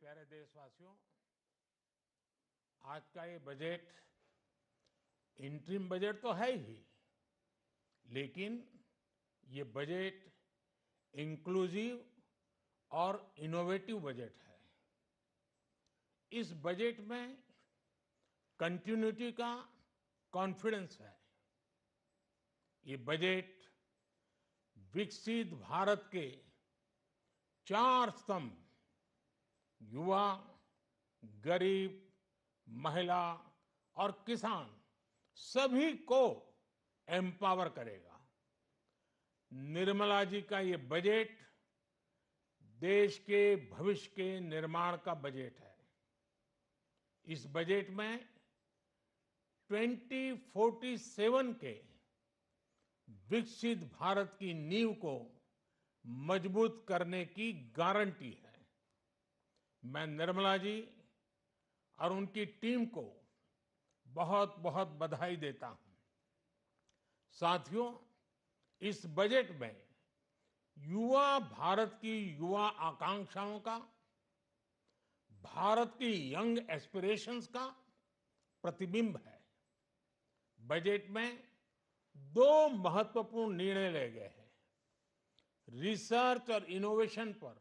प्यारे देशवासियों, आज का ये बजट इंटरिम बजट तो है ही, लेकिन ये बजट इंक्लूसिव और इनोवेटिव बजट है। इस बजट में कंटिन्यूटी का कॉन्फिडेंस है। ये बजट विकसित भारत के 4 स्तंभ युवा, गरीब, महिला और किसान सभी को एम्पावर करेगा। निर्मला जी का ये बजट देश के भविष्य के निर्माण का बजट है। इस बजट में 2047 के विकसित भारत की नींव को मजबूत करने की गारंटी है। मैं निर्मला जी और उनकी टीम को बहुत बहुत बधाई देता हूं। साथियों, इस बजट में युवा भारत की युवा आकांक्षाओं का, भारत की यंग एस्पिरेशंस का प्रतिबिंब है। बजट में 2 महत्वपूर्ण निर्णय लिए गए हैं। रिसर्च और इनोवेशन पर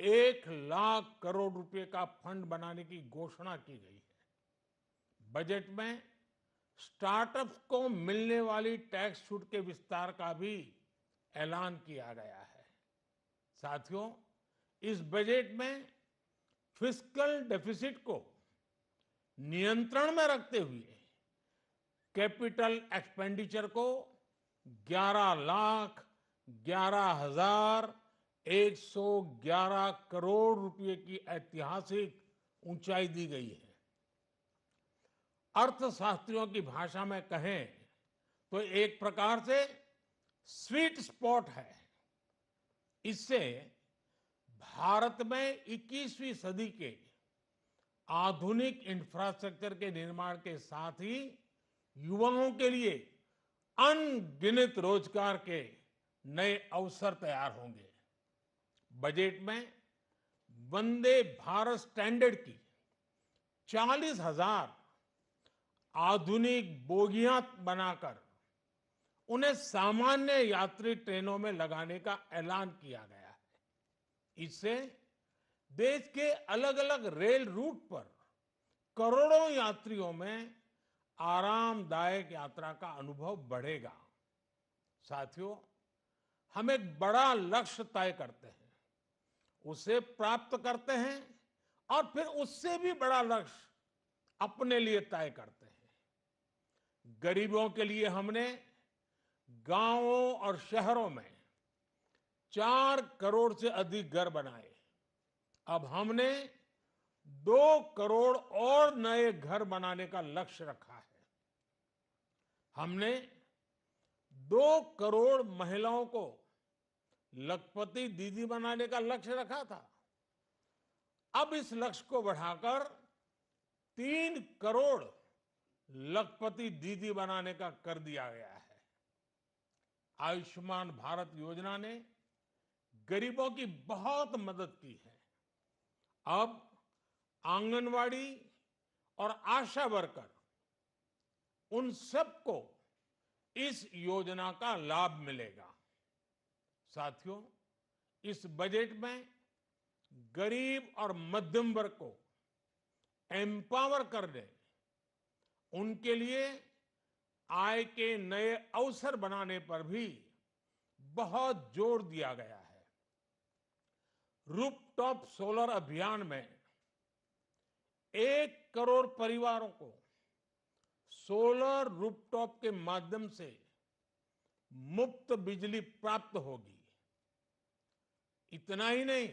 1 लाख करोड़ रुपए का फंड बनाने की घोषणा की गई है। बजट में स्टार्टअप्स को मिलने वाली टैक्स छूट के विस्तार का भी ऐलान किया गया है। साथियों, इस बजट में फिस्कल डेफिसिट को नियंत्रण में रखते हुए कैपिटल एक्सपेंडिचर को 11,11,111 करोड़ रुपए की ऐतिहासिक ऊंचाई दी गई है। अर्थशास्त्रियों की भाषा में कहें तो एक प्रकार से स्वीट स्पॉट है। इससे भारत में 21वीं सदी के आधुनिक इंफ्रास्ट्रक्चर के निर्माण के साथ ही युवाओं के लिए अनगिनत रोजगार के नए अवसर तैयार होंगे। बजट में वंदे भारत स्टैंडर्ड की 40,000 आधुनिक बोगियां बनाकर उन्हें सामान्य यात्री ट्रेनों में लगाने का ऐलान किया गया है। इससे देश के अलग अलग रेल रूट पर करोड़ों यात्रियों में आरामदायक यात्रा का अनुभव बढ़ेगा। साथियों, हम एक बड़ा लक्ष्य तय करते हैं, उसे प्राप्त करते हैं और फिर उससे भी बड़ा लक्ष्य अपने लिए तय करते हैं। गरीबों के लिए हमने गांवों और शहरों में 4 करोड़ से अधिक घर बनाए। अब हमने 2 करोड़ और नए घर बनाने का लक्ष्य रखा है। हमने 2 करोड़ महिलाओं को लखपति दीदी बनाने का लक्ष्य रखा था। अब इस लक्ष्य को बढ़ाकर 3 करोड़ लखपति दीदी बनाने का कर दिया गया है। आयुष्मान भारत योजना ने गरीबों की बहुत मदद की है। अब आंगनवाड़ी और आशा वर्कर, उन सबको इस योजना का लाभ मिलेगा। साथियों, इस बजट में गरीब और मध्यम वर्ग को एम्पावर करने, उनके लिए आय के नए अवसर बनाने पर भी बहुत जोर दिया गया है। रूफटॉप सोलर अभियान में 1 करोड़ परिवारों को सोलर रूफटॉप के माध्यम से मुफ्त बिजली प्राप्त होगी। इतना ही नहीं,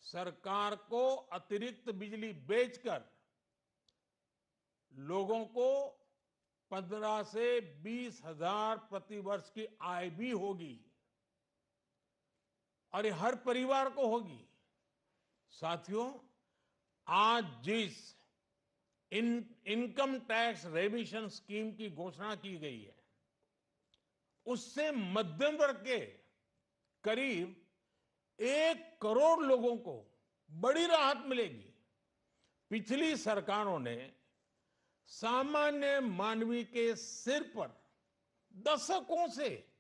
सरकार को अतिरिक्त बिजली बेचकर लोगों को 15 से 20 हजार प्रति वर्ष की आय भी होगी और ये हर परिवार को होगी। साथियों, आज जिस इनकम टैक्स रेमिशन स्कीम की घोषणा की गई है, उससे मध्यम वर्ग के करीब 1 करोड़ लोगों को बड़ी राहत मिलेगी। पिछली सरकारों ने सामान्य मानवी के सिर पर दशकों से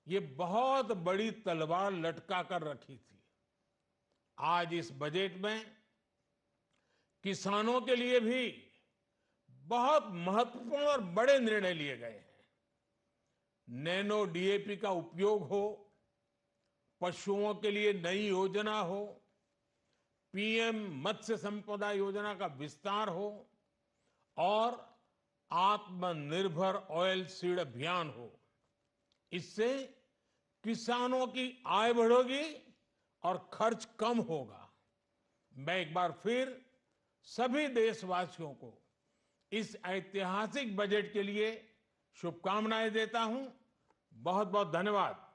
ये बहुत बड़ी तलवार लटका कर रखी थी। आज इस बजट में किसानों के लिए भी बहुत महत्वपूर्ण और बड़े निर्णय लिए गए हैं। नैनो डीएपी का उपयोग हो, पशुओं के लिए नई योजना हो, पीएम मत्स्य संपदा योजना का विस्तार हो और आत्मनिर्भर ऑयल सीड अभियान हो। इससे किसानों की आय बढ़ेगी और खर्च कम होगा। मैं एक बार फिर सभी देशवासियों को इस ऐतिहासिक बजट के लिए शुभकामनाएं देता हूं। बहुत बहुत धन्यवाद।